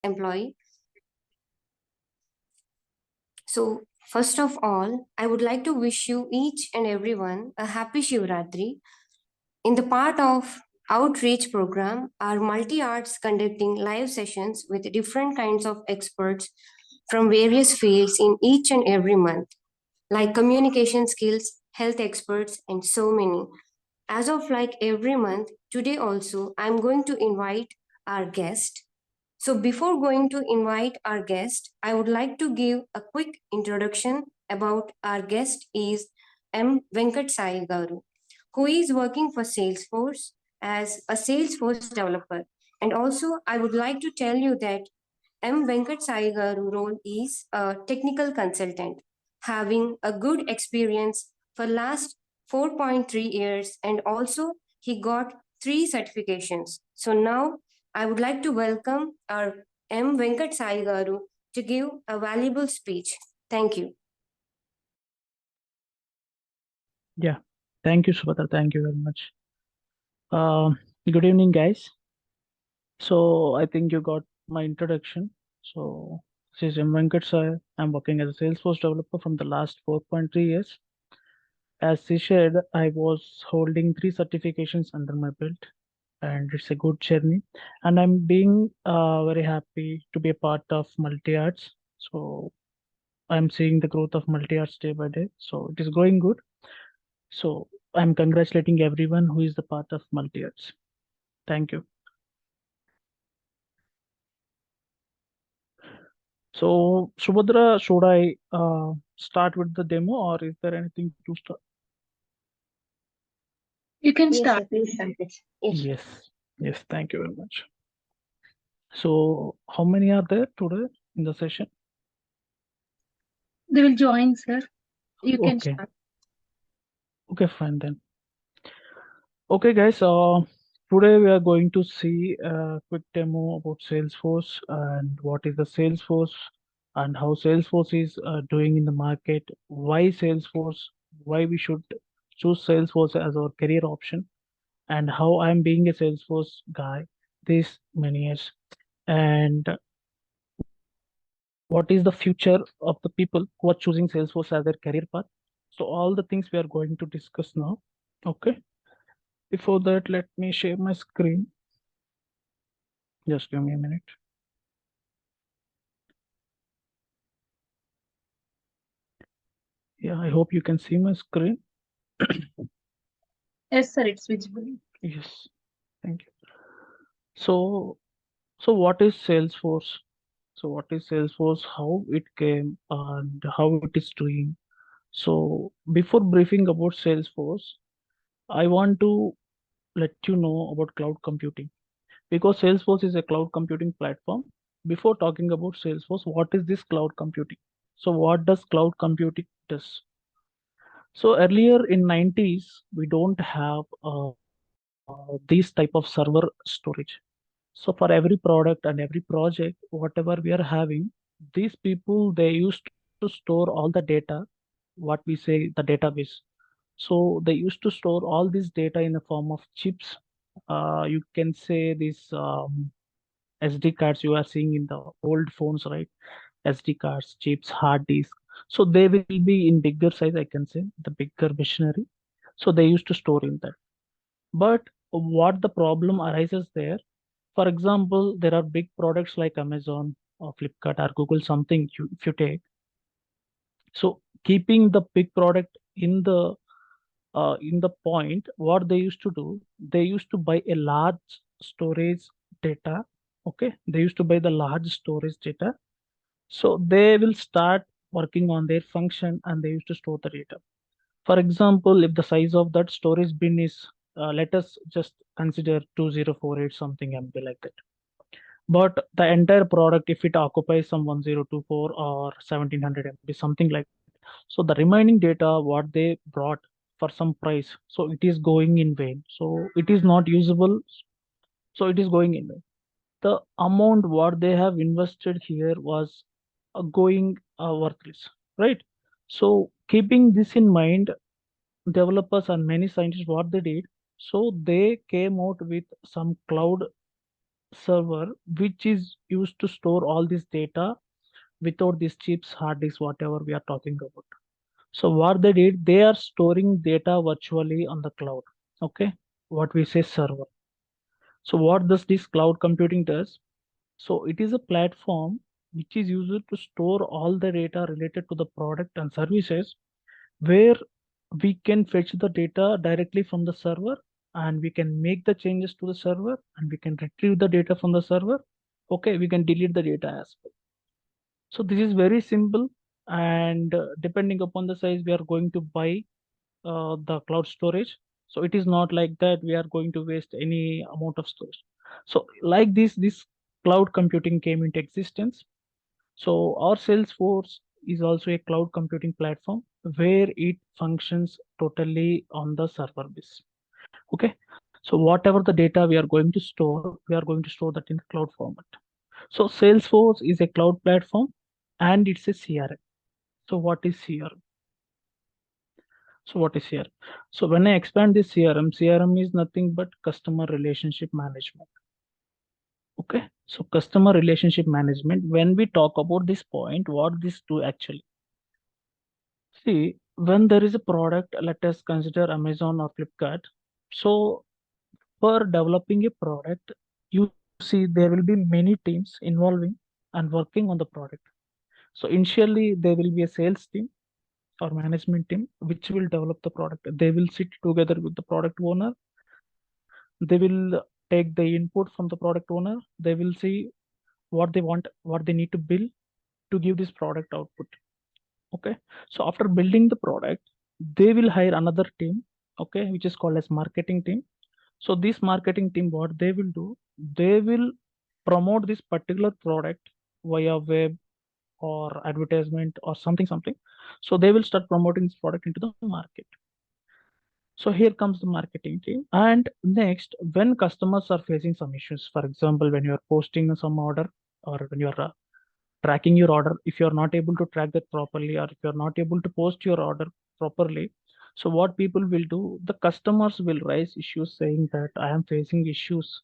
Employee. So, first of all, I would like to wish you each and everyone a happy Shivratri. In the part of outreach program, our multi-arts conducting live sessions with different kinds of experts from various fields in each and every month, like communication skills, health experts, and so many. As of like every month, today also, I'm going to invite our guest. So before going to invite our guest, I would like to give a quick introduction about our guest is M. Venkat Sai Garu, who is working for Salesforce as a Salesforce developer. And also, I would like to tell you that M. Venkat Sai Garu role is a technical consultant, having a good experience for last 4.3 years, and also he got 3 certifications. So now I would like to welcome our M. Venkat Sai Garu to give a valuable speech. Thank you. Yeah, thank you, Subhadra. Thank you very much. Good evening, guys. So I think you got my introduction. So this is M. Venkat Sai. I'm working as a Salesforce developer from the last 4.3 years. As she shared, I was holding 3 certifications under my belt, and it's a good journey. And I'm being very happy to be a part of Multearts. So I'm seeing the growth of Multearts day by day. So it is going good. So I'm congratulating everyone who is the part of Multearts. Thank you. So Subhadra, should I start with the demo, or is there anything to start? You can Yes, start. sir, please start it. Yes. Yes, thank you very much. So how many are there today in the session? They will join, sir. You can Okay. start. Okay, fine then. Okay, guys. Today we are going to see a quick demo about Salesforce and what is the Salesforce and how Salesforce is doing in the market. Why Salesforce? Why we should choose Salesforce as our career option, and how I'm being a Salesforce guy this many years, and what is the future of the people who are choosing Salesforce as their career path. So all the things we are going to discuss now. Okay. Before that, let me share my screen. Just give me a minute. Yeah, I hope you can see my screen. Yes, sir, it's visible. Yes, thank you. So what is Salesforce? So what is Salesforce? How it came and how it is doing? So before briefing about Salesforce, I want to let you know about cloud computing, because Salesforce is a cloud computing platform. Before talking about Salesforce, what is this cloud computing? So what does cloud computing does? So earlier in 90s, we don't have these type of server storage. So for every product and every project, whatever we are having, these people, they used to store all the data, what we say the database. So they used to store all this data in the form of chips. You can say these SD cards you are seeing in the old phones, right? SD cards, chips, hard disk. So they will be in bigger size, I can say, the bigger machinery. So they used to store in that. But what the problem arises there, for example, there are big products like Amazon or Flipkart or Google, something if you take. So keeping the big product in the point, what they used to do, they used to buy a large storage data. Okay, they used to buy the large storage data. So they will start working on their function and they used to store the data. For example, if the size of that storage bin is, let us just consider 2048 something MB like that. But the entire product, if it occupies some 1024 or 1700 MB, something like that. So the remaining data, what they brought for some price, so it is going in vain. So it is not usable. So it is going in vain. The amount what they have invested here was going worthless, right? So keeping this in mind, developers and many scientists, what they did, so they came out with some cloud server which is used to store all this data without these chips, hard disks, whatever we are talking about. So what they did, they are storing data virtually on the cloud. Okay, what we say server. So what does this cloud computing does? So it is a platform which is used to store all the data related to the product and services, where we can fetch the data directly from the server, and we can make the changes to the server, and we can retrieve the data from the server. Okay, we can delete the data as well. So this is very simple, and depending upon the size, we are going to buy the cloud storage. So it is not like that we are going to waste any amount of storage. So like this cloud computing came into existence. So our Salesforce is also a cloud computing platform where it functions totally on the server base. Okay. So whatever the data we are going to store, we are going to store that in the cloud format. So Salesforce is a cloud platform and it's a CRM. So what is CRM? So what is CRM? So when I expand this CRM is nothing but customer relationship management. Okay. So customer relationship management, when we talk about this point, what this do actually? See, when there is a product, let us consider Amazon or Flipkart. So for developing a product, you see there will be many teams involving and working on the product. So initially there will be a sales team or management team which will develop the product. They will sit together with the product owner. They will take the input from the product owner. They will see what they want, what they need to build to give this product output. Okay. So after building the product, they will hire another team, okay, which is called as marketing team. So this marketing team, what they will do, they will promote this particular product via web or advertisement or something. So they will start promoting this product into the market. So here comes the marketing team. And next, when customers are facing some issues, for example, when you are posting some order or when you are tracking your order, if you're not able to track that properly, or if you're not able to post your order properly, so what people will do, the customers will raise issues saying that I am facing issues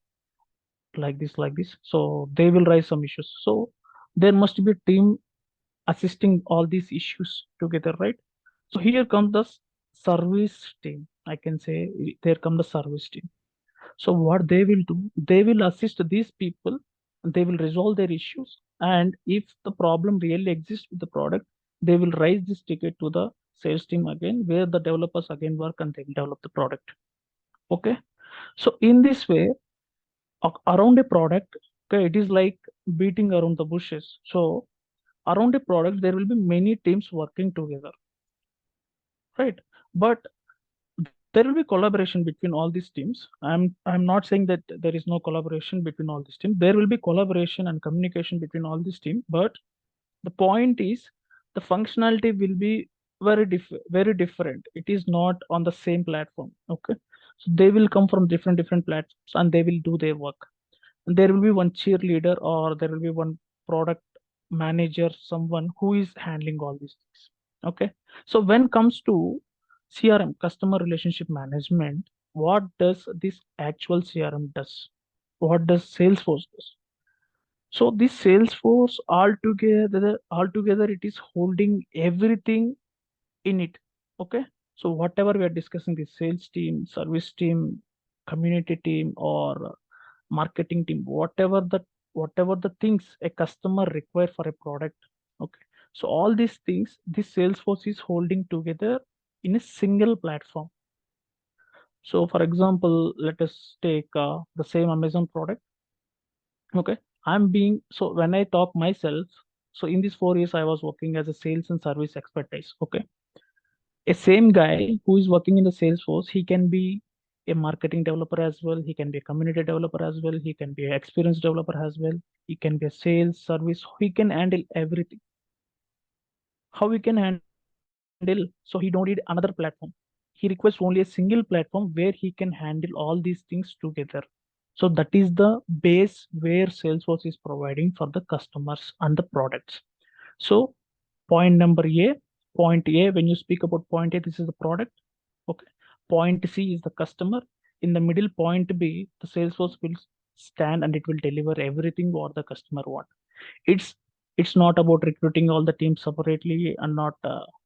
like this. So they will raise some issues. So there must be a team assisting all these issues together, right? So here comes the service team. I can say there come the service team. So what they will do, they will assist these people, they will resolve their issues. And if the problem really exists with the product, they will raise this ticket to the sales team again, where the developers again work and they will develop the product. Okay. So in this way, around a product, okay, it is like beating around the bushes. So around a product, there will be many teams working together, right? But there will be collaboration between all these teams. I'm not saying that there is no collaboration between all these teams. There will be collaboration and communication between all these teams, but the point is the functionality will be very different. It is not on the same platform. Okay. So they will come from different platforms and they will do their work. And there will be one cheerleader or there will be one product manager, someone who is handling all these things. Okay. So when comes to CRM, customer relationship management, what does this actual CRM does? What does Salesforce does? So this Salesforce altogether it is holding everything in it. Okay. So whatever we are discussing, the sales team, service team, community team, or marketing team, whatever the things a customer require for a product. Okay. So all these things, this Salesforce is holding together in a single platform. So for example, let us take the same Amazon product. Okay. So when I talk myself, so in these 4 years, I was working as a sales and service expertise. Okay. A same guy who is working in the Salesforce, he can be a marketing developer as well. He can be a community developer as well. He can be an experienced developer as well. He can be a sales service. He can handle everything. How he can handle? So he don't need another platform. He requires only a single platform where he can handle all these things together. So that is the base where Salesforce is providing for the customers and the products. So point number A, point A, when you speak about point A, this is the product. Okay. Point C is the customer. In the middle, point B, the Salesforce will stand and it will deliver everything what the customer want. It's it's not about recruiting all the teams separately and not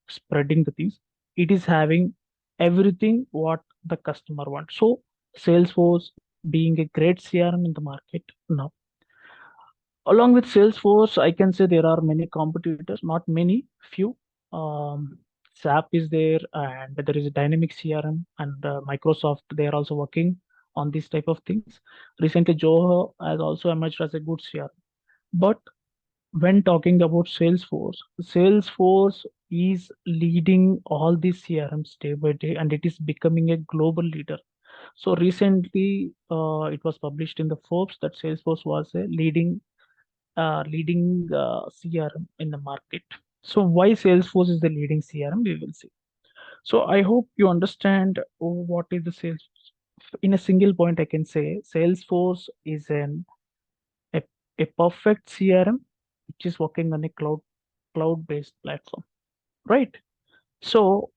spreading the things. It is having everything what the customer wants. So Salesforce being a great CRM in the market now. Along with Salesforce, I can say there are many competitors, not many, few. SAP is there, and there is a dynamic CRM, and Microsoft. They are also working on this type of things. Recently, Zoho has also emerged as a good CRM. But when talking about Salesforce, Salesforce is leading all these CRMs day by day, and it is becoming a global leader. So recently, it was published in the Forbes that Salesforce was a leading CRM in the market. So why Salesforce is the leading CRM, we will see. So I hope you understand what is the Salesforce. In a single point, I can say Salesforce is a, a perfect CRM which is working on a cloud-based platform, right? So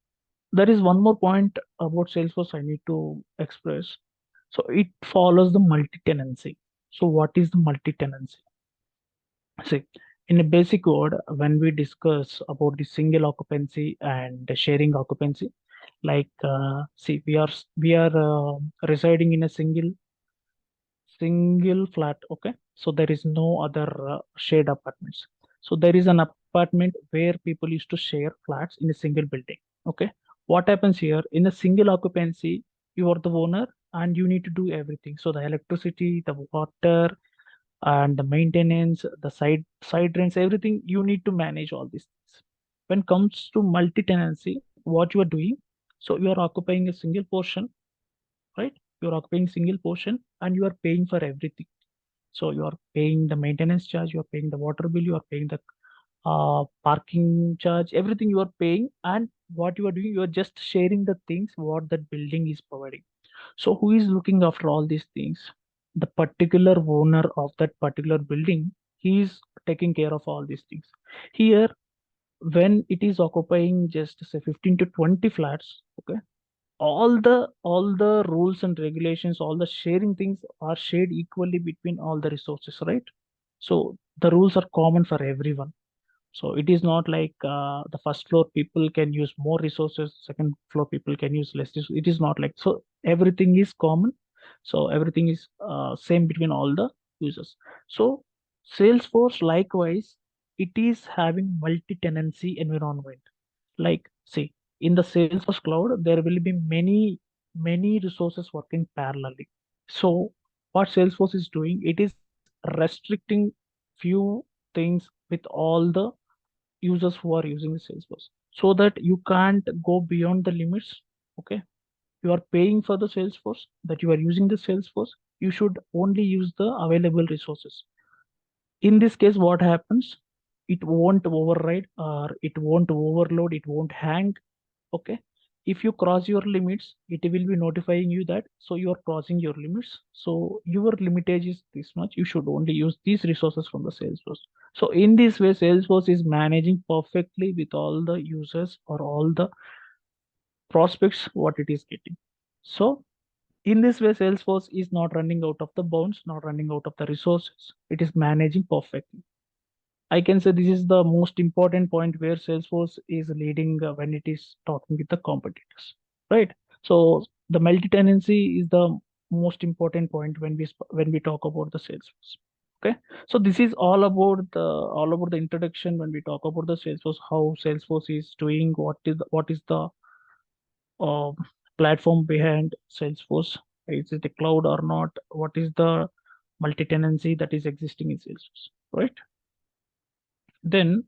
there is one more point about Salesforce I need to express. So it follows the multi-tenancy. So what is the multi-tenancy? See, in a basic word, when we discuss about the single occupancy and the sharing occupancy, like see, we are residing in a single flat. Okay, so there is no other shared apartments. So there is an apartment where people used to share flats in a single building. Okay, what happens here in a single occupancy? You are the owner and you need to do everything. So the electricity, the water, and the maintenance, the side rents, everything you need to manage all these things. When it comes to multi-tenancy, what you are doing, so you are occupying a single portion, right? You are occupying single portion and you are paying for everything. So you are paying the maintenance charge, you are paying the water bill, you are paying the parking charge, everything you are paying, and what you are doing, you are just sharing the things what that building is providing. So who is looking after all these things? The particular owner of that particular building, he is taking care of all these things. Here, when it is occupying just say 15 to 20 flats, okay, all the rules and regulations, all the sharing things are shared equally between all the resources, right? So the rules are common for everyone. So it is not like the first floor people can use more resources, second floor people can use less. It is not like so. Everything is common. So everything is same between all the users. So Salesforce likewise, it is having multi-tenancy environment. Like see, in the Salesforce cloud, there will be many resources working parallelly. So what Salesforce is doing, it is restricting few things with all the users who are using the Salesforce so that you can't go beyond the limits. Okay, you are paying for the Salesforce, that you are using the Salesforce, you should only use the available resources. In this case, what happens, it won't override or it won't overload, it won't hang. Okay, if you cross your limits, it will be notifying you that so you are crossing your limits, so your limitage is this much, you should only use these resources from the Salesforce. So in this way, Salesforce is managing perfectly with all the users or all the prospects what it is getting. So in this way, Salesforce is not running out of the bounds, not running out of the resources, it is managing perfectly. I can say this is the most important point where Salesforce is leading when it is talking with the competitors, right? So the multi-tenancy is the most important point when we talk about the Salesforce. Okay, so this is all about the introduction when we talk about the Salesforce, how Salesforce is doing, what is the uh, platform behind Salesforce, is it a cloud or not? What is the multi-tenancy that is existing in Salesforce, right? Then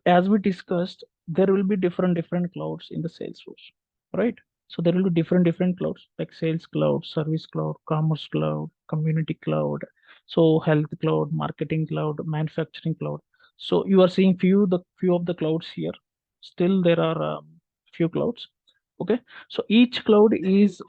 as we discussed, there will be different clouds in the Salesforce, right? So there will be different clouds like sales cloud, service cloud, commerce cloud, community cloud, so health cloud, marketing cloud, manufacturing cloud. So you are seeing few of the clouds here. Still there are few clouds. Okay, so each cloud is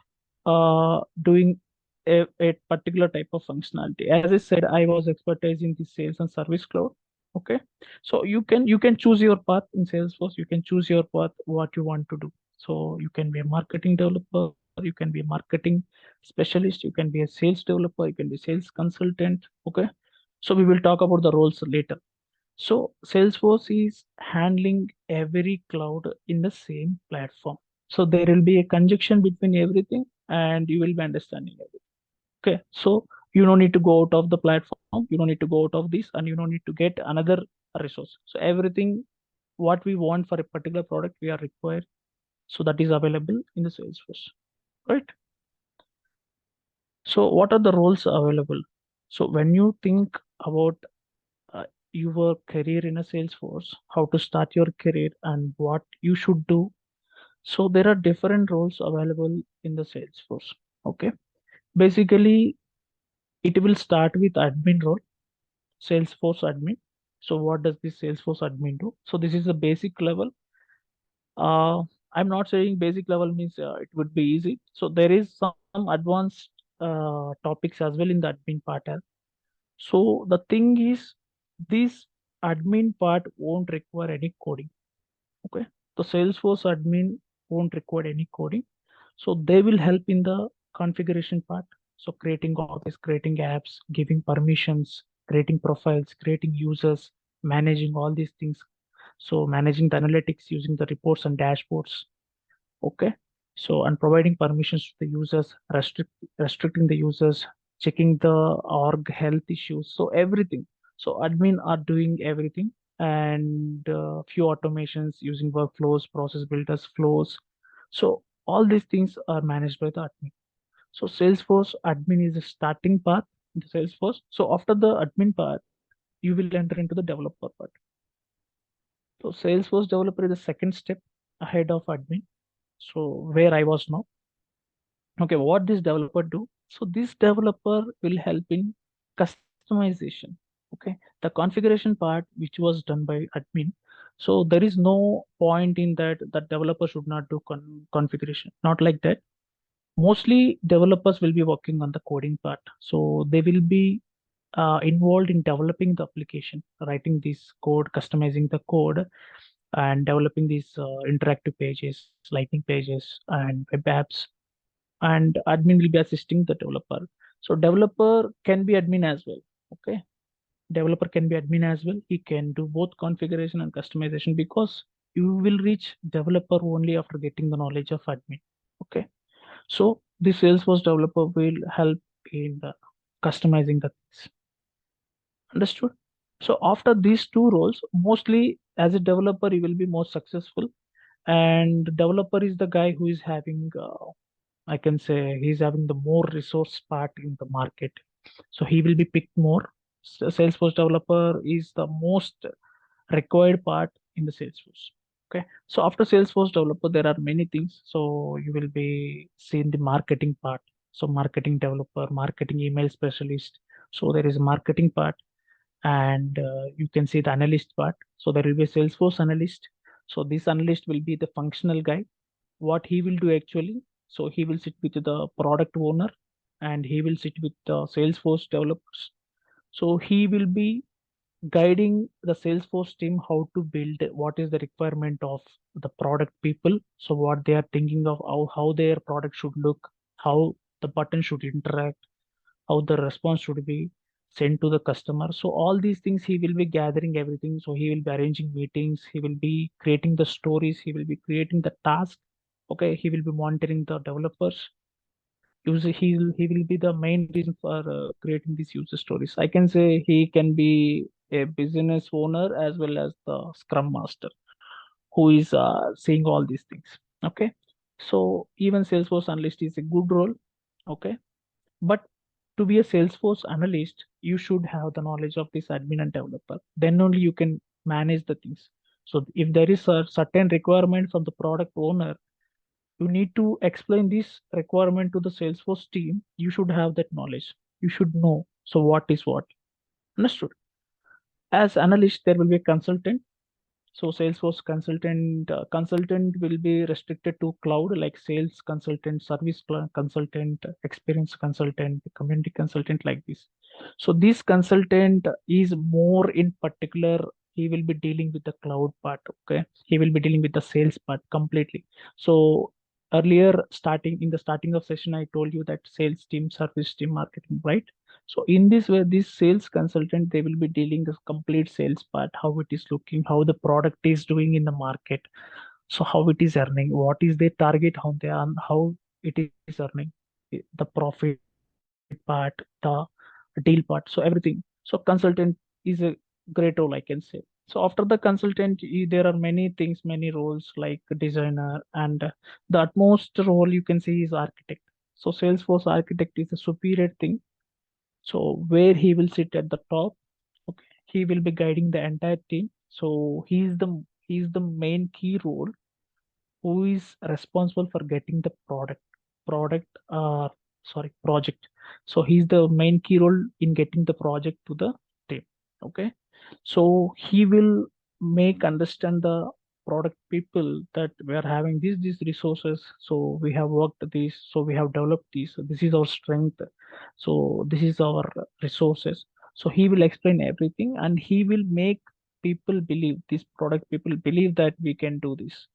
doing a particular type of functionality. As I said, I was expertise in the sales and service cloud. Okay, so you can choose your path in Salesforce. You can choose your path what you want to do. So you can be a marketing developer, you can be a marketing specialist, you can be a sales developer, you can be sales consultant. Okay. So we will talk about the roles later. So Salesforce is handling every cloud in the same platform. So there will be a conjunction between everything and you will be understanding everything. Okay. So you don't need to go out of the platform, you don't need to go out of this, and you don't need to get another resource. So everything what we want for a particular product we are required. So that is available in the Salesforce, right? So what are the roles available? So when you think about uh, your career in a Salesforce, how to start your career and what you should do. So there are different roles available in the Salesforce. Okay. Basically, it will start with admin role, Salesforce admin. So what does this Salesforce admin do? So this is the basic level. Uh, I'm not saying basic level means it would be easy. So there is some advanced topics as well in the admin part. So the thing is, this admin part won't require any coding. Okay, the Salesforce admin won't require any coding. So they will help in the configuration part. So creating office, creating apps, giving permissions, creating profiles, creating users, managing all these things. So managing the analytics using the reports and dashboards. Okay. So and providing permissions to the users, restricting the users, checking the org health issues. So everything. So admin are doing everything and few automations using workflows, process builders, flows. So all these things are managed by the admin. So Salesforce admin is a starting path in the Salesforce. So after the admin part, you will enter into the developer part. So Salesforce developer is the second step ahead of admin. So where I was now. Okay, what this developer do? So this developer will help in customization. Okay, the configuration part which was done by admin. So there is no point in that that developer should not do configuration. Not like that. Mostly developers will be working on the coding part. So they will be involved in developing the application, writing this code, customizing the code, and developing these interactive pages, lightning pages, and web apps. And admin will be assisting the developer. So developer can be admin as well. Okay, developer can be admin as well. He can do both configuration and customization because you will reach developer only after getting the knowledge of admin. Okay, so the Salesforce developer will help in the customizing the things. Understood? So after these two roles, mostly as a developer, you will be more successful. And developer is the guy who is having I can say he's having the more resource part in the market. So he will be picked more. Salesforce developer is the most required part in the Salesforce. Okay. So after Salesforce developer, there are many things. So you will be seeing the marketing part. So marketing developer, marketing email specialist. So there is a marketing part and you can see the analyst part. So there will be a Salesforce analyst. So this analyst will be the functional guy. What he will do actually, so he will sit with the product owner and he will sit with the Salesforce developers. So he will be guiding the Salesforce team how to build, what is the requirement of the product people. So what they are thinking of, how their product should look, how the button should interact, how the response should be sent to the customer. So all these things he will be gathering everything. So he will be arranging meetings, he will be creating the stories, he will be creating the task. Okay, he will be monitoring the developers. User he will be the main reason for creating these user stories. I can say he can be a business owner as well as the scrum master who is seeing all these things. Okay, so even Salesforce analyst is a good role. Okay, but to be a Salesforce analyst, you should have the knowledge of this admin and developer. Then only you can manage the things. So if there is a certain requirement from the product owner, you need to explain this requirement to the Salesforce team. You should have that knowledge. You should know. So what is what? Understood. As analyst, there will be a consultant. So Salesforce consultant will be restricted to cloud like sales consultant, consultant, experience consultant, community consultant like this. So this consultant is more in particular he will be dealing with the cloud part. Okay, he will be dealing with the sales part completely. So earlier, starting in the starting of session, I told you that sales team, service team, marketing, right? So in this way, this sales consultant, they will be dealing the complete sales part, how it is looking, how the product is doing in the market, so how it is earning, what is their target, how they earn, how it is earning, the profit part, the deal part, so everything. So consultant is a great role, I can say. So after the consultant, there are many things, many roles like designer, and the utmost role you can see is architect. So Salesforce architect is a superior thing. So where he will sit at the top, okay, he will be guiding the entire team. So he's the main key role who is responsible for getting the product sorry project. So he's the main key role in getting the project to the team. Okay, so he will make understand the product people that we are having these resources, so we have worked this, so we have developed this, so this is our strength, so this is our resources. So he will explain everything, and he will make people believe, these product people believe that we can do this.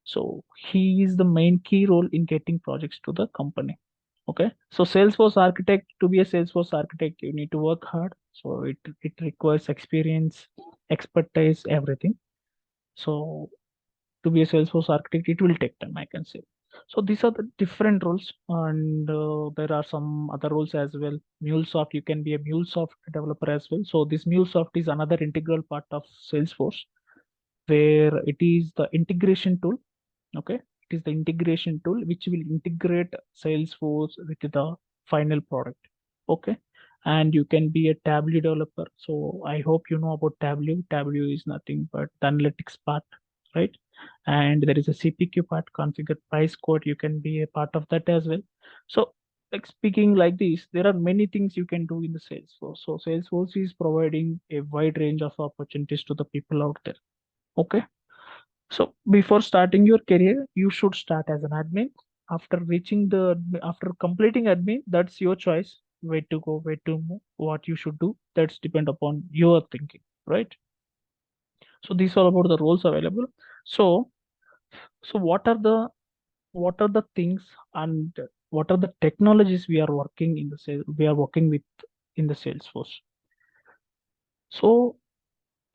So he is the main key role in getting projects to the company. Okay. So Salesforce architect, to be a Salesforce architect, you need to work hard. So it requires experience, expertise, everything. So to be a Salesforce architect, it will take time, I can say. So these are the different roles, and there are some other roles as well. MuleSoft, you can be a MuleSoft developer as well. So this MuleSoft is another integral part of Salesforce, where it is the integration tool. Okay, it is the integration tool which will integrate Salesforce with the final product. Okay, and you can be a Tableau developer. So I hope you know about Tableau. Tableau is nothing but the analytics part, right? And there is a CPQ part, configure price quote. You can be a part of that as well. So like speaking like this, there are many things you can do in the Salesforce. So Salesforce is providing a wide range of opportunities to the people out there. Okay. So before starting your career, you should start as an admin. After completing admin, that's your choice. Where to go, where to move, what you should do. That's depend upon your thinking, right? So these are about the roles available. So what are the things, and what are the technologies we are working in the we are working with in the Salesforce? So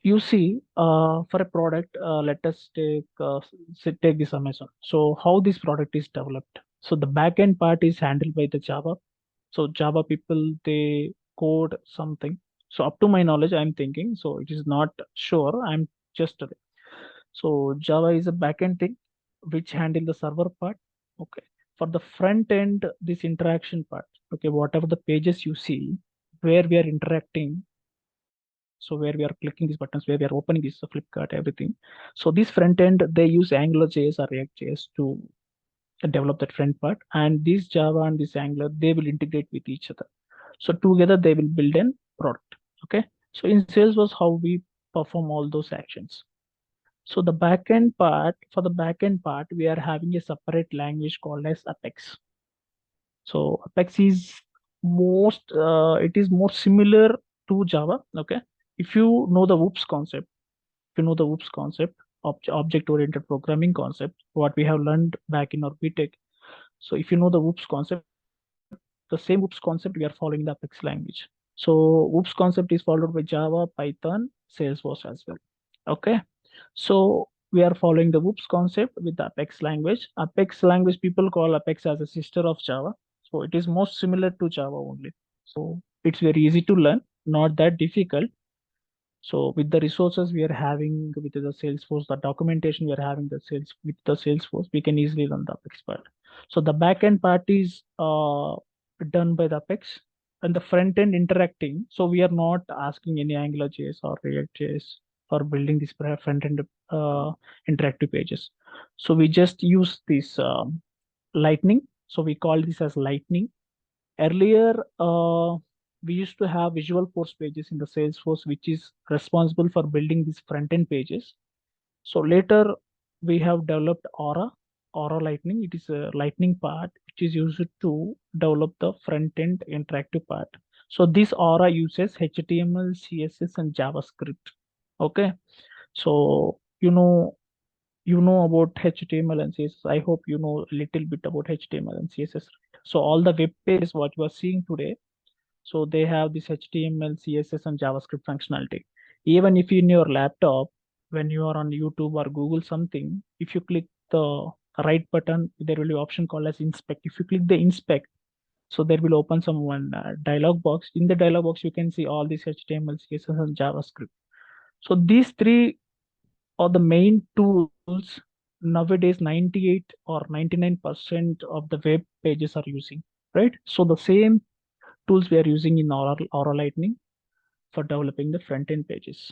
you see, for a product, let us take this Amazon. So how this product is developed? So the backend part is handled by the Java. So Java people, they code something. So up to my knowledge, I'm thinking. So it is not sure. I'm just so Java is a backend thing which handle the server part. Okay. For the front end, this interaction part. Okay, whatever the pages you see where we are interacting, so where we are clicking these buttons, where we are opening this Flipkart, everything. So this front end, they use AngularJS or React.js to develop that front part. And this Java and this Angular, they will integrate with each other. So together they will build an product. Okay. So in Salesforce, how we perform all those actions. So the backend part, for the backend part, we are having a separate language called as Apex. So Apex is it is more similar to Java. Okay. If you know the WOOPS concept, if you know the WOOPS concept, object-oriented programming concept, what we have learned back in our BTech. So if you know the WOOPS concept, the same WOOPS concept we are following the Apex language. So WOOPS concept is followed by Java, Python, Salesforce as well. Okay. So we are following the WOOPS concept with the Apex language. Apex language, people call Apex as a sister of Java. So it is most similar to Java only. So it's very easy to learn, not that difficult. So with the resources we are having with the Salesforce, the documentation we are having with the Salesforce, we can easily run the Apex part. So the backend part is done by the Apex, and the front end interacting. So we are not asking any AngularJS or React.js for building this front end interactive pages. So we just use this Lightning. So we call this as Lightning. Earlier, we used to have Visual Force pages in the Salesforce, which is responsible for building these front-end pages. So later, we have developed Aura Lightning. It is a Lightning part, which is used to develop the front-end interactive part. So this Aura uses HTML, CSS, and JavaScript. Okay, so you know about HTML and CSS. I hope you know a little bit about HTML and CSS. Right? So all the web pages what you are seeing today, so they have this HTML, CSS, and JavaScript functionality. Even if in your laptop, when you are on YouTube or Google something, if you click the right button, there will be option called as inspect. If you click the inspect, so there will open some one dialog box. In the dialog box, you can see all these HTML, CSS, and JavaScript. So these three are the main tools nowadays. 98 or 99% of the web pages are using, right? So the same tools we are using in our Lightning for developing the front end pages.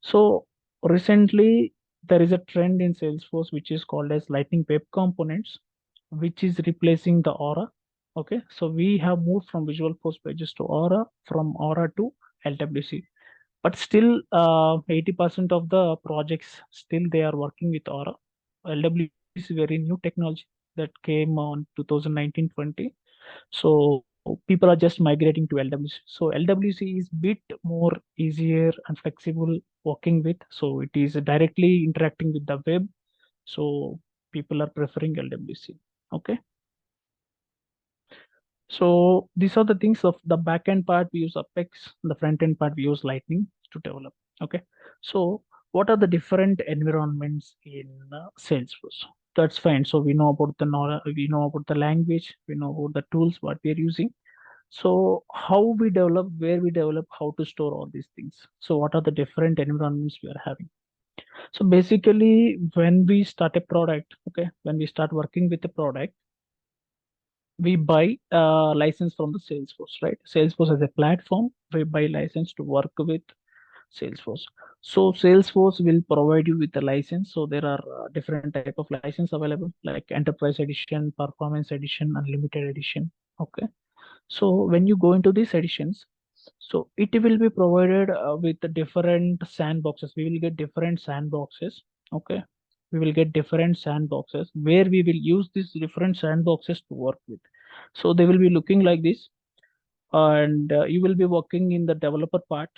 So recently there is a trend in Salesforce which is called as Lightning Web Components, which is replacing the Aura. Okay, so we have moved from Visual Force pages to Aura, from Aura to LWC. But still, 80% of the projects still they are working with Aura. LWC is very new technology that came on 2019-20. So people are just migrating to LWC. So LWC is bit more easier and flexible working with. So it is directly interacting with the web. So people are preferring LWC. Okay. So these are the things. Of the backend part we use Apex, the front end part we use Lightning to develop. Okay. So what are the different environments in Salesforce? That's fine. So we know about the we know about the language, we know about the tools what we are using. So how we develop, where we develop, how to store all these things. So what are the different environments we are having? So basically, when we start a product, okay, when we start working with a product, we buy a license from the Salesforce, right? Salesforce as a platform, we buy license to work with Salesforce. So Salesforce will provide you with a license. So there are different type of license available, like Enterprise Edition, Performance Edition, Unlimited Edition. Okay. So when you go into these editions, so it will be provided with the different sandboxes. We will get different sandboxes. Okay. We will get different sandboxes where we will use these different sandboxes to work with. So they will be looking like this, and you will be working in the developer part,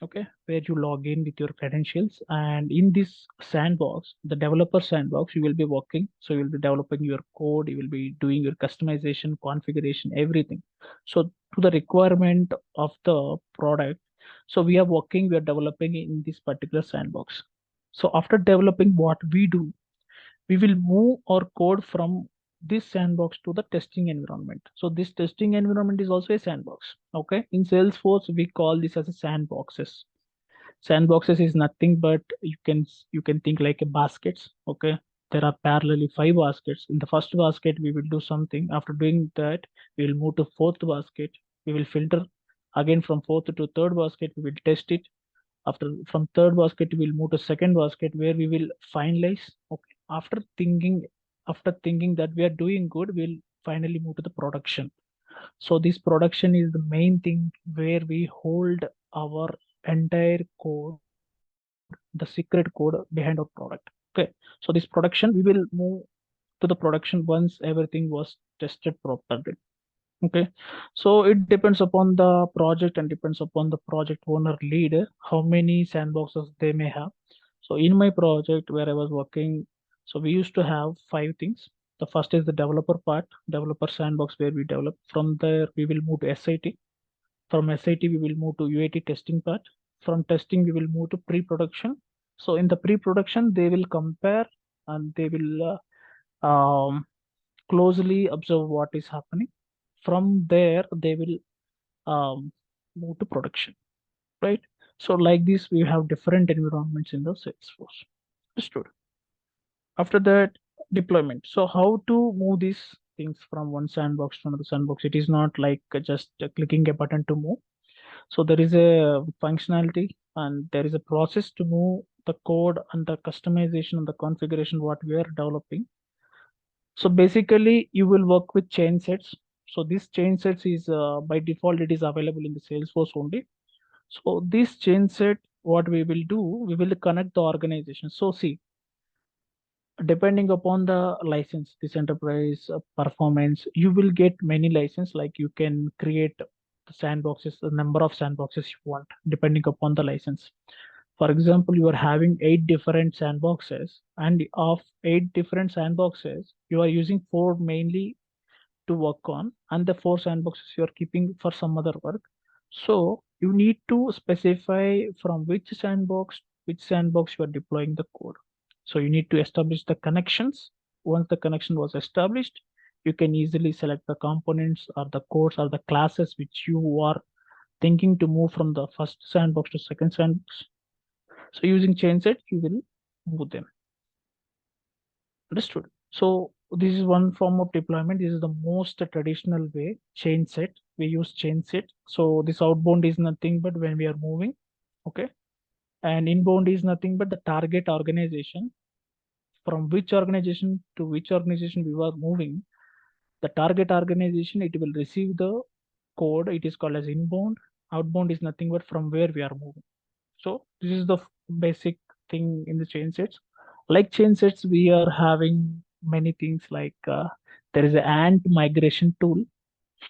okay, where you log in with your credentials. And in this sandbox, the developer sandbox, you will be working. So you will be developing your code, you will be doing your customization, configuration, everything. So to the requirement of the product, so we are working, we are developing in this particular sandbox. So after developing, what we do, we will move our code from this sandbox to the testing environment. So this testing environment is also a sandbox. Okay. In Salesforce, we call this as a sandboxes. Sandboxes is nothing but you can think like a baskets. Okay. There are parallelly 5 baskets. In the first basket, we will do something. After doing that, we will move to fourth basket. We will filter again from fourth to third basket. We will test it. After from third basket, we'll move to second basket where we will finalize. Okay. After thinking that we are doing good, we'll finally move to the production. So this production is the main thing where we hold our entire code, the secret code behind our product. Okay. So this production, we will move to the production once everything was tested properly. Okay. So it depends upon the project and depends upon the project owner leader, how many sandboxes they may have. So in my project where I was working, so we used to have 5 things. The first is the developer part, developer sandbox where we develop. From there, we will move to SIT. From SIT, we will move to UAT testing part. From testing, we will move to pre-production. So in the pre-production, they will compare and they will closely observe what is happening. From there, they will move to production, right? So like this, we have different environments in the Salesforce. Understood. After that, deployment. So how to move these things from one sandbox to another sandbox? It is not like just clicking a button to move. So there is a functionality and there is a process to move the code and the customization and the configuration what we are developing. So basically, you will work with chain sets. So this chain sets is by default, it is available in the Salesforce only. So this chain set, what we will do, we will connect the organization. So see, depending upon the license, this enterprise performance, you will get many license. Like you can create the sandboxes, the number of sandboxes you want, depending upon the license. For example, you are having 8 different sandboxes, and of 8 different sandboxes, you are using 4 mainly to work on, and the 4 sandboxes you are keeping for some other work. So you need to specify from which sandbox you are deploying the code. So you need to establish the connections. Once the connection was established, you can easily select the components or the codes or the classes which you are thinking to move from the first sandbox to second sandbox. So using chain set, you will move them. Understood. So this is one form of deployment. This is the most traditional way, chain set. We use chain set. So this outbound is nothing but when we are moving, okay? And inbound is nothing but the target organization. From which organization to which organization we were moving, the target organization, it will receive the code. It is called as inbound. Outbound is nothing but from where we are moving. So this is the basic thing in the chain sets. Like chain sets, we are having many things like there is an ant migration tool.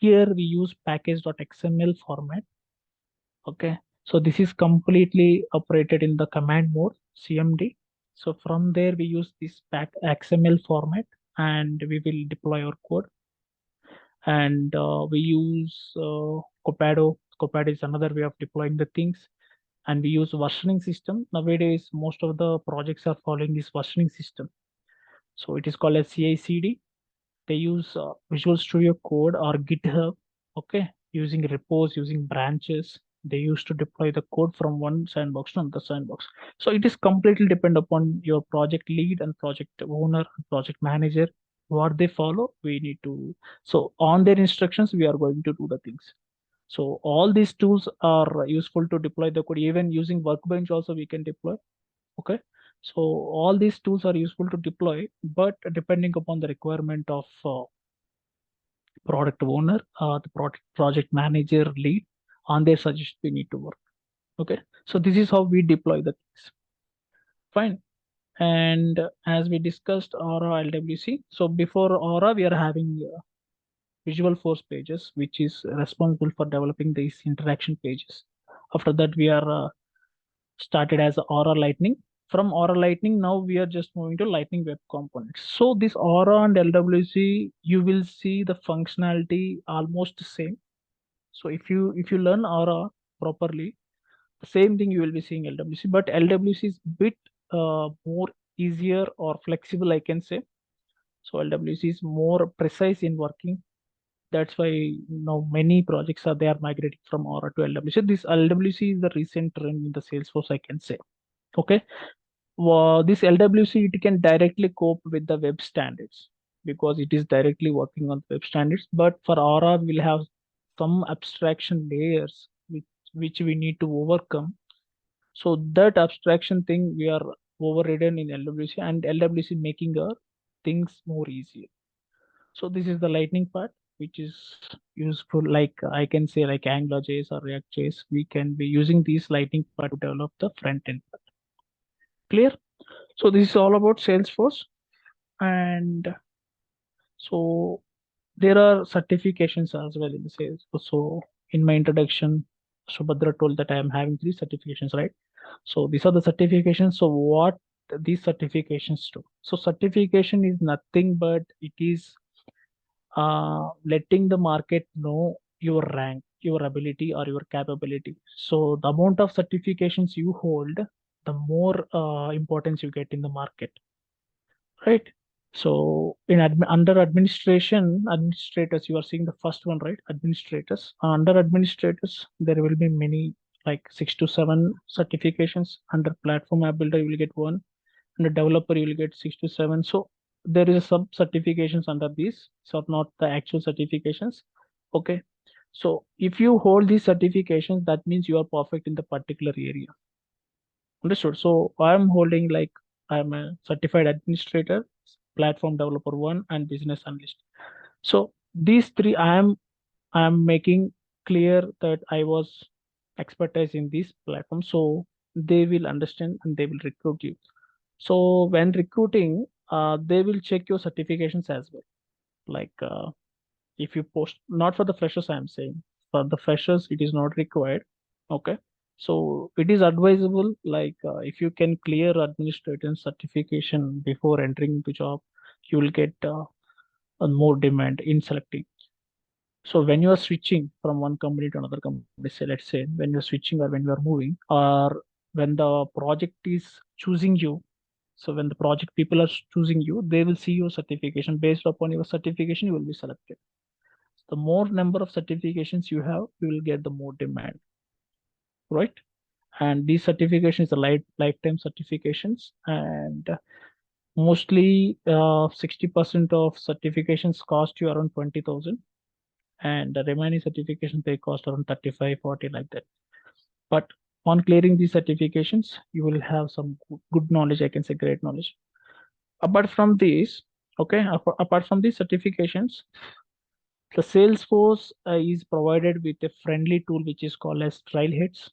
Here we use package.xml format. Okay. So this is completely operated in the command mode, CMD. So from there we use this pack XML format and we will deploy our code. And we use Copado. Copado is another way of deploying the things. And we use versioning system. Nowadays, most of the projects are following this versioning system. So it is called as CI/CD. They use Visual Studio Code or GitHub. Okay, using repos, using branches. They used to deploy the code from one sandbox to another sandbox. So it is completely depend upon your project lead and project owner, project manager. What they follow, we need to. So on their instructions, we are going to do the things. So all these tools are useful to deploy the code. Even using Workbench also we can deploy. Okay. So all these tools are useful to deploy, but depending upon the requirement of product owner, the project manager lead, on their suggestion we need to work. Okay. So this is how we deploy the things. Fine. And as we discussed Aura LWC. So before Aura, we are having Visual Force pages, which is responsible for developing these interaction pages. After that, we are started as Aura Lightning. From Aura Lightning, now we are just moving to Lightning Web Components. So this Aura and LWC, you will see the functionality almost the same. So if you learn Aura properly, the same thing you will be seeing LWC, but LWC is bit more easier or flexible, I can say. So LWC is more precise in working. That's why now many projects are they are migrating from Aura to LWC. This LWC is the recent trend in the Salesforce, I can say. Okay. This LWC, it can directly cope with the web standards because it is directly working on web standards. But for Aura, we'll have some abstraction layers which we need to overcome. So that abstraction thing we are overridden in LWC, and LWC making our things more easier. So this is the lightning part, which is useful. Like I can say like AngularJS or React.js, we can be using these lightning part to develop the front end part. Clear? So this is all about Salesforce. And so there are certifications as well in the Salesforce. So in my introduction, Subhadra told that I am having 3 certifications, right? So these are the certifications. So what these certifications do? So certification is nothing but it is letting the market know your rank, your ability, or your capability. So the amount of certifications you hold, the more importance you get in the market, right? So in under administrators, you are seeing the first one, right? Administrators. Under administrators, there will be many, like 6 to 7 certifications. Under platform app builder, you will get one. Under developer, you will get 6 to 7. So there is sub certifications under these, so not the actual certifications. Okay. So if you hold these certifications, that means you are perfect in the particular area. Understood. So I'm holding like I'm a certified administrator, platform developer one, and business analyst. So these three, I am making clear that I was expertise in this platform. So they will understand and they will recruit you. So when recruiting, they will check your certifications as well. Like if you post, not for the freshers, I'm saying for the freshers, it is not required. Okay. So it is advisable, like if you can clear administrator certification before entering the job, you will get a more demand in selecting. So when you are switching from one company to another company, say let's say when you're switching or when you are moving or when the project is choosing you, so when the project people are choosing you, they will see your certification. Based upon your certification, you will be selected. The more number of certifications you have, you will get the more demand, right? And these certifications are lifetime certifications, and mostly 60% of certifications cost you around 20,000, and the remaining certifications they cost around 35, 40, like that. But on clearing these certifications, you will have some good knowledge, I can say great knowledge. Apart from these, okay, apart from these certifications, the Salesforce is provided with a friendly tool which is called as Trailheads.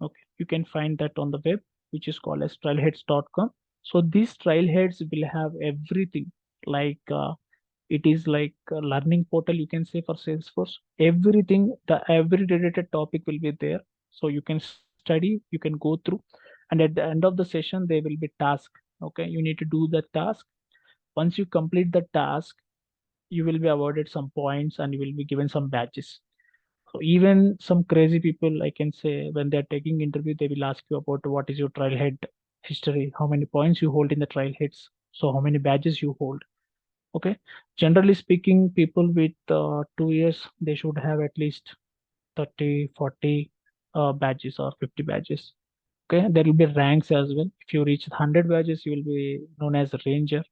Okay, you can find that on the web, which is called as trailheads.com. So these trailheads will have everything, like it is like a learning portal, you can say, for Salesforce. Everything, the every related topic will be there. So you can study, you can go through, and at the end of the session there will be task. Okay, you need to do the task. Once you complete the task, you will be awarded some points and you will be given some badges. So even some crazy people, I can say, when they're taking interview, they will ask you about what is your trailhead history, how many points you hold in the trailheads, so how many badges you hold. Okay, generally speaking, people with 2 years, they should have at least 30, 40 badges or 50 badges. Okay, there will be ranks as well. If you reach 100 badges, you will be known as a ranger,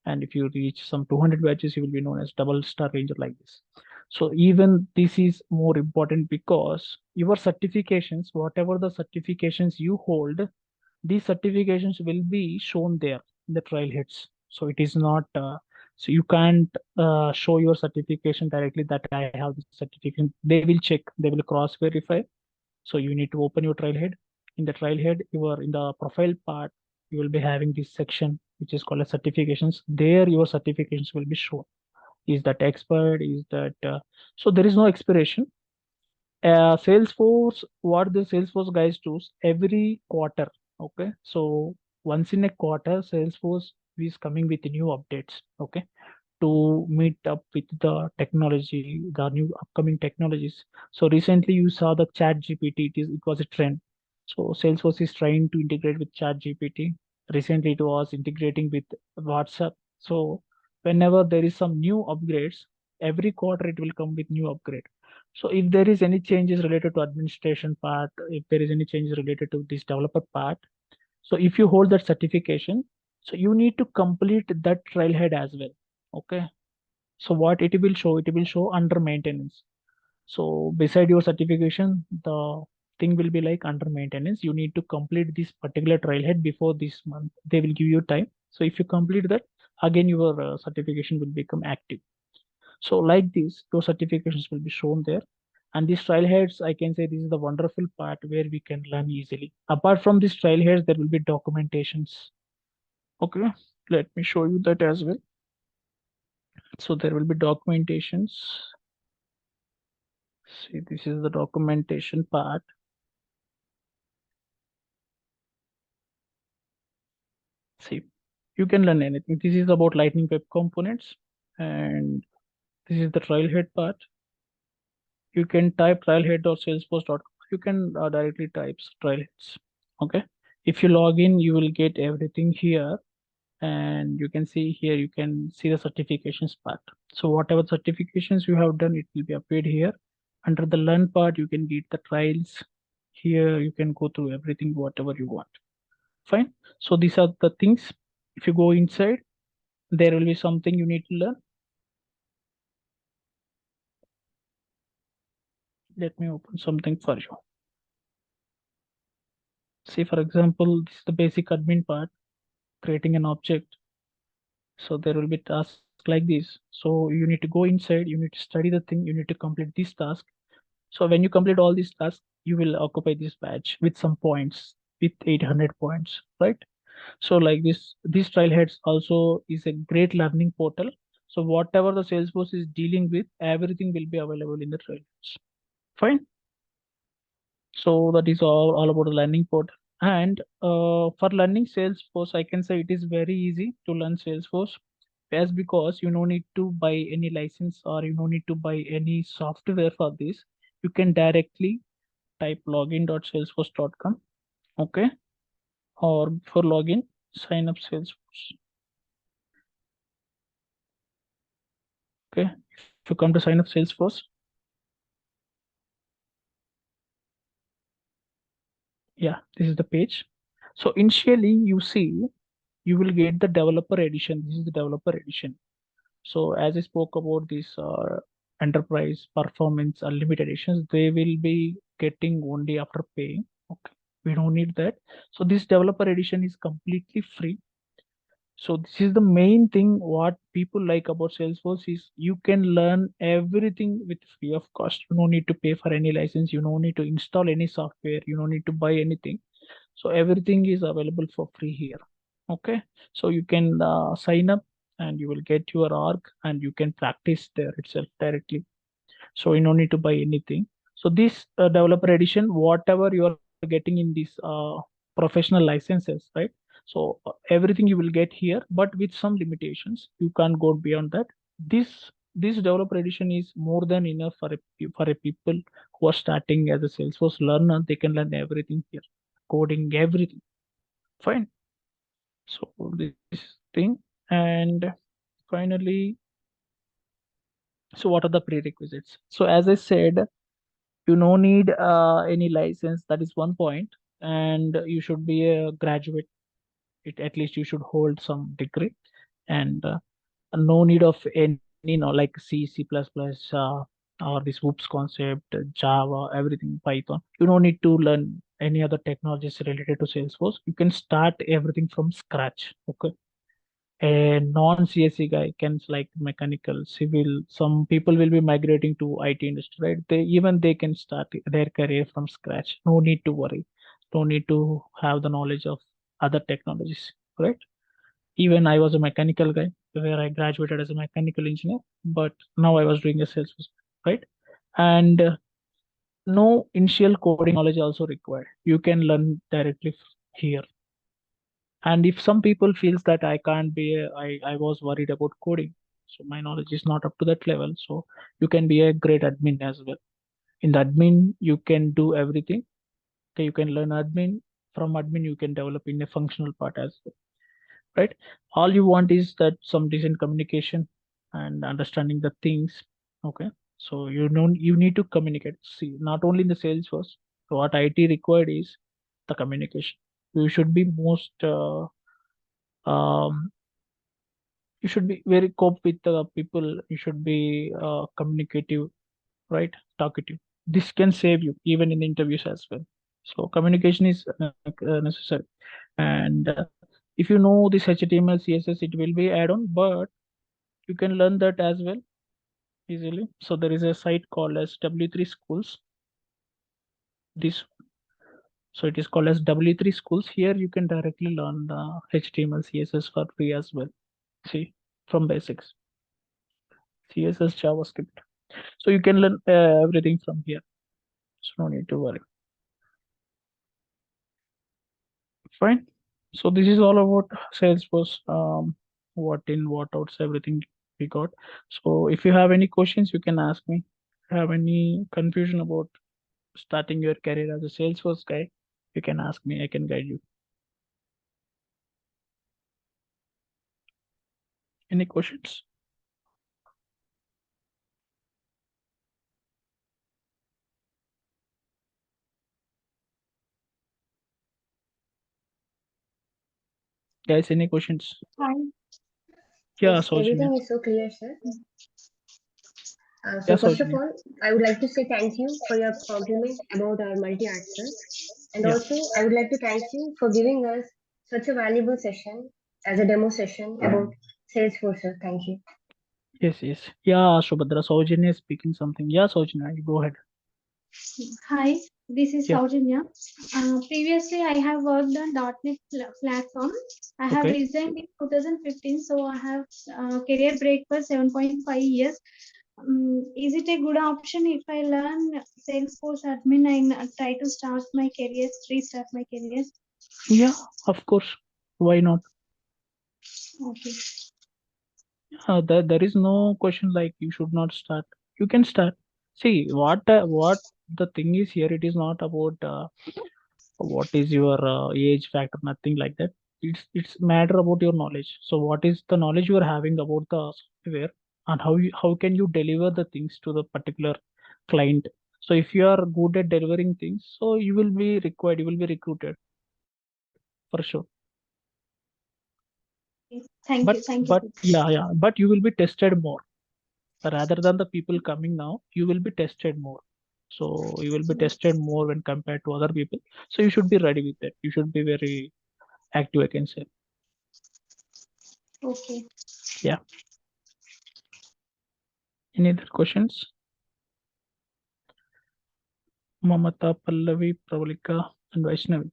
and if you reach some 200 badges, you will be known as double star ranger, like this. So even this is more important because your certifications, whatever the certifications you hold, these certifications will be shown there in the trailheads. So it is not so you can't show your certification directly that I have this certification. They will check, they will cross verify. So you need to open your trailhead. In the trailhead, you are in the profile part, you will be having this section which is called as certifications. There your certifications will be shown. Is that expired? Is that so there is no expiration. Salesforce, what the Salesforce guys do every quarter. Okay, so once in a quarter, Salesforce is coming with new updates. Okay, to meet up with the technology, the new upcoming technologies. So recently you saw the Chat GPT. It was a trend. So Salesforce is trying to integrate with Chat GPT. Recently it was integrating with WhatsApp. So whenever there is some new upgrades, every quarter it will come with new upgrade. So if there is any changes related to administration part, if there is any changes related to this developer part, so if you hold that certification, so you need to complete that trailhead as well. Okay. So what it will show? It will show under maintenance. So beside your certification, the thing will be like under maintenance. You need to complete this particular trailhead before this month. They will give you time. So if you complete that, again your certification will become active. So like this, your certifications will be shown there. And these trailheads, I can say this is the wonderful part where we can learn easily. Apart from these trailheads, there will be documentations. Okay, let me show you that as well. So there will be documentations. See, this is the documentation part. See, you can learn anything. This is about Lightning Web Components, and this is the trailhead part. You can type trailhead or salesforce.com. You can directly type trailheads. Okay. If you log in, you will get everything here, and you can see here, you can see the certifications part. So whatever certifications you have done, it will be appeared here. Under the learn part, you can get the trials. Here you can go through everything, whatever you want. Fine. So these are the things. If you go inside, there will be something you need to learn. Let me open something for you. See, for example, this is the basic admin part, creating an object. So there will be tasks like this. So you need to go inside, you need to study the thing, you need to complete this task. So when you complete all these tasks, you will occupy this badge with some points, with 800 points, right? So like this trailheads also is a great learning portal. So whatever the Salesforce is dealing with, everything will be available in the trailheads. Fine. So that is all about the learning part. And for learning Salesforce, I can say it is very easy to learn Salesforce, as because you no need to buy any license or you no need to buy any software for this. You can directly type login.salesforce.com. Okay. Or for login, sign up Salesforce. Okay. If you come to sign up Salesforce, yeah, this is the page. So initially you see you will get the developer edition. This is the developer edition. So as I spoke about this enterprise performance unlimited editions, they will be getting only after paying. Okay, we don't need that. So this developer edition is completely free. So this is the main thing what people like about Salesforce is you can learn everything with free of cost. You don't need to pay for any license. You don't need to install any software. You don't need to buy anything. So everything is available for free here. Okay, so you can sign up and you will get your org and you can practice there itself directly. So you don't need to buy anything. So this developer edition, whatever you are getting in these professional licenses, right? So everything you will get here, but with some limitations. You can't go beyond that. This developer edition is more than enough for a people who are starting as a Salesforce learner. They can learn everything here, coding, everything. Fine. So this thing, and finally, so what are the prerequisites? So as I said, you no need any license. That is one point, and you should be a graduate. At least you should hold some degree, and no need of any like C, C++, or this Whoops concept, Java, everything, Python. You don't need to learn any other technologies related to Salesforce. You can start everything from scratch. Okay. A non-CSE guy can like mechanical, civil. Some people will be migrating to IT industry, right? They can start their career from scratch. No need to worry. No need to have the knowledge of other technologies, right? Even I was a mechanical guy where I graduated as a mechanical engineer, but now I was doing a sales, right? And no initial coding knowledge also required. You can learn directly here. And if some people feels that I can't be I was worried about coding, so my knowledge is not up to that level, so you can be a great admin as well. In the admin you can do everything. Okay, you can learn admin. From admin you can develop in a functional part as well, right? All you want is that some decent communication and understanding the things. Okay, so you need to communicate. See, not only in the Salesforce, so what IT required is the communication. You should be most um, you should be very cope with the people. You should be communicative, right? Talkative. This can save you even in interviews as well. So communication is necessary. And if you know this HTML CSS, it will be add-on, but you can learn that as well easily. So there is a site called as W3 Schools. This, so it is called as W3 Schools. Here you can directly learn the HTML CSS for free as well. See, from basics, CSS, JavaScript. So you can learn everything from here. So no need to worry. Fine. So this is all about Salesforce. What in, what outs, everything we got. So if you have any questions, you can ask me. If you have any confusion about starting your career as a Salesforce guy, you can ask me. I can guide you. Any questions? Guys, any questions? Hi. Yeah, Yes, Saujanya. everything is so clear, sir. Yeah, So first of Saujanya. all, I would like to say thank you for your compliment about our multi-art, sir. And Yeah. also, I would like to thank you for giving us such a valuable session as a demo session about Salesforce, sir. Thank you. Yes, yes. Yeah, Shubhadra. Saujanya is speaking something. Yeah, Saujanya, you go ahead. Hi, this is Yeah. Saujanya. Previously, I have worked on .NET platform. I have Okay. resigned in 2015, so I have career break for 7.5 years. Is it a good option if I learn Salesforce admin and try to start my career, restart my career? Yeah, of course. Why not? Okay. There is no question like you should not start. You can start. See what the thing is here. It is not about what is your age factor, nothing like that. It's matter about your knowledge. So what is the knowledge you are having about the software, and how can you deliver the things to the particular client. So if you are good at delivering things, so you will be required. You will be recruited for sure. Thank you. Thank you. But you will be tested more rather than the people coming now. You will be tested more, so you will be tested more when compared to other people. So you should be ready with that. You should be very active, I can say. Okay. Yeah. Any other questions? Mamata, Pallavi, Pravalika, and Vaishnavi,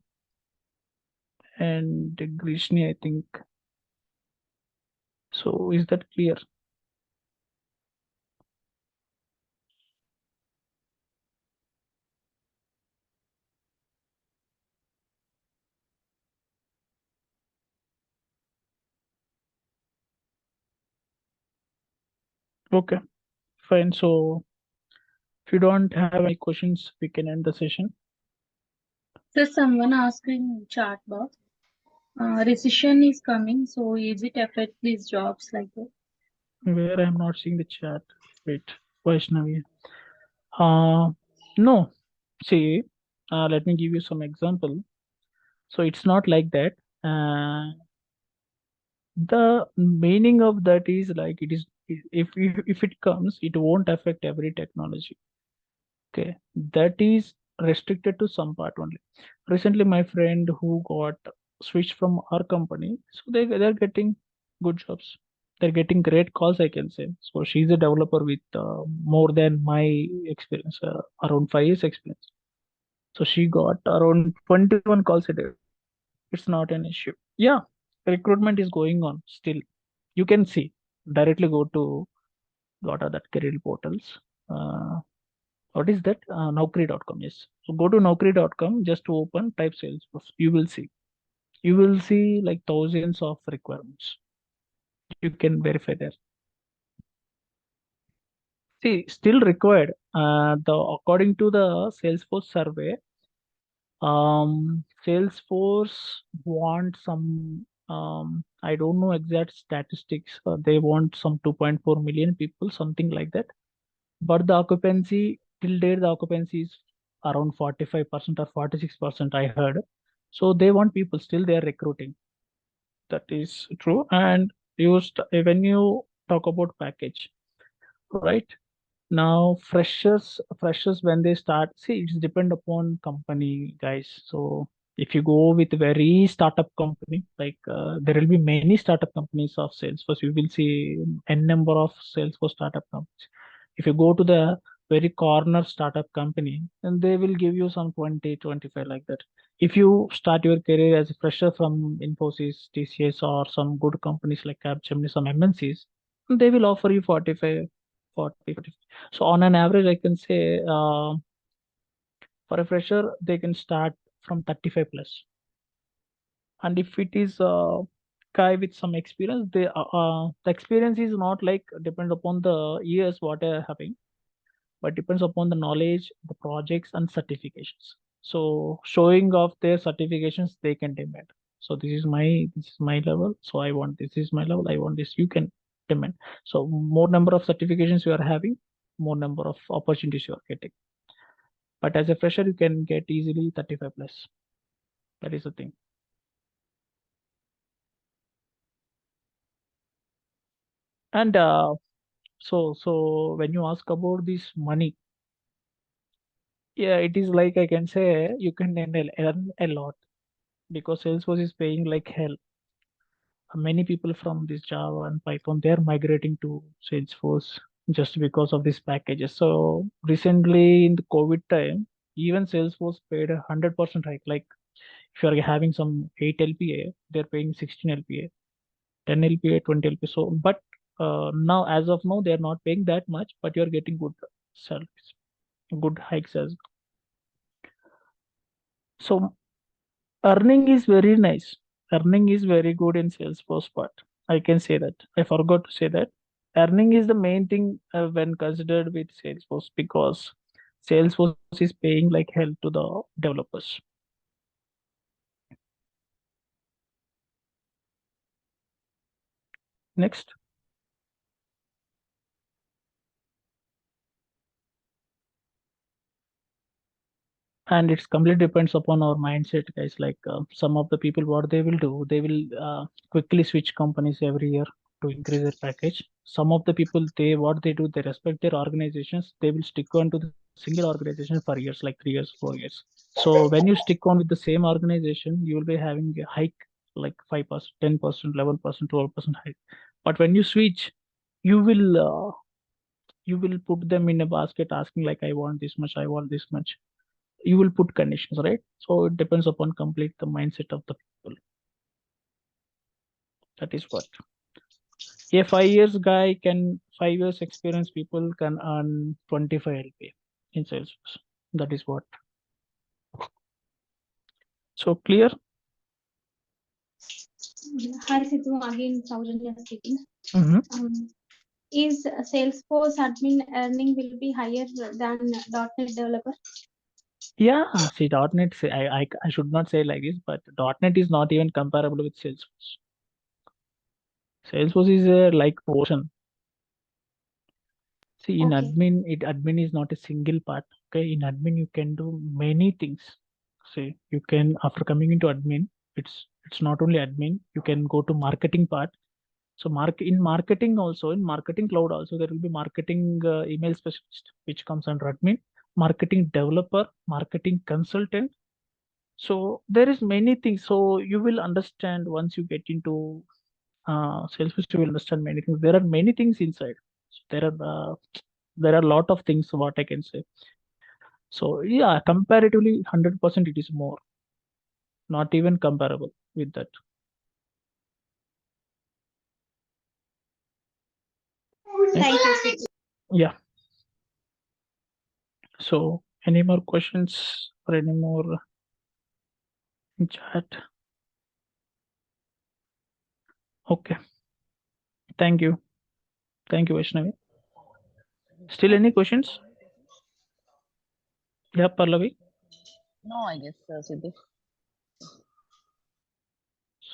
and Grishni, I think. So is that clear? Okay, fine. So if you don't have any questions, we can end the session. So someone asked in chat box, recession is coming, so is it affect these jobs like that? Where I'm not seeing the chat. Wait, Vaishnavi. No. See, let me give you some example. So it's not like that. The meaning of that is like it is if it comes, it won't affect every technology. Okay, that is restricted to some part only. Recently, my friend who got switched from our company, so they're getting good jobs. They're getting great calls, I can say. So she's a developer with more than my experience, around 5 years experience. So she got around 21 calls a day. It's not an issue. Yeah, recruitment is going on still. You can see directly go to what are that career portals. What is that? Naukri.com. Yes. So go to Naukri.com just to open type Salesforce. You will see. You will see like thousands of requirements. You can verify there. See, still required. The according to the Salesforce survey, Salesforce want some. I don't know exact statistics. They want some 2.4 million people, something like that. But the occupancy till date, the occupancy is around 45% or 46%, I heard. So they want people, still they are recruiting. That is true. And when you talk about package, right? Now freshers when they start, see, it's depend upon company, guys. So if you go with very startup company, like there will be many startup companies of Salesforce, you will see n number of Salesforce startup companies. If you go to the very corner startup company, then they will give you some 20, 25 like that. If you start your career as a fresher from Infosys, TCS, or some good companies like Capgemini, some MNCs, they will offer you 45, 40, 40. So on an average, I can say for a fresher, they can start from 35 plus. And if it is a guy with some experience, the experience is not like depend upon the years what they're having, but depends upon the knowledge, the projects, and certifications. So showing off their certifications, they can demand. So this is my level. So I want this is my level. I want this. You can demand. So more number of certifications you are having, more number of opportunities you are getting. But as a fresher, you can get easily 35 plus. That is the thing. And so when you ask about this money, yeah, it is like I can say you can earn a lot because Salesforce is paying like hell. Many people from this Java and Python, they're migrating to Salesforce just because of these packages. So recently in the COVID time, even Salesforce paid 100% hike. Like if you're having some 8 LPA, they're paying 16 LPA, 10 LPA, 20 LPA. So, but Now, as of now, they are not paying that much, but you're getting good salaries, good hikes as well. So earning is very nice. Earning is very good in Salesforce part. I can say that. I forgot to say that. Earning is the main thing when considered with Salesforce, because Salesforce is paying like hell to the developers. Next. And it's completely depends upon our mindset, guys. Like some of the people, what they will do, they will quickly switch companies every year to increase their package. Some of the people, they what they do, they respect their organizations. They will stick on to the single organization for years, like 3 years, 4 years. So when you stick on with the same organization, you will be having a hike like 5%, 10%, 11%, 12% hike. But when you switch, you will put them in a basket asking like, I want this much, I want this much. You will put conditions, right? So it depends upon complete the mindset of the people. That is what. A 5 years guy can 5 years experience people can earn 25 LP in Salesforce. That is what. So clear? Hi Sidhu, again Sauranya speaking. Mm-hmm. Is Salesforce admin earning will be higher than .NET developer? Yeah, see, .NET, I should not say like this, but .NET is not even comparable with Salesforce. Salesforce is like ocean. See, in Okay. admin is not a single part. Okay, in admin you can do many things. See, you can, after coming into admin, it's not only admin. You can go to marketing part. So in marketing also, in marketing cloud also, there will be marketing email specialist, which comes under admin, marketing developer, marketing consultant. So there is many things. So you will understand once you get into Salesforce, you will understand many things. There are many things inside. So there are a lot of things what I can say. So yeah, comparatively 100% it is more, not even comparable with that. Thank you, Sidhu. Yeah. So any more questions or any more in chat? Okay. Thank you. Thank you, Vaishnavi. Still any questions? Yeah, Pallavi. No, I guess, Sidhu.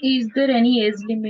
Is there any age limit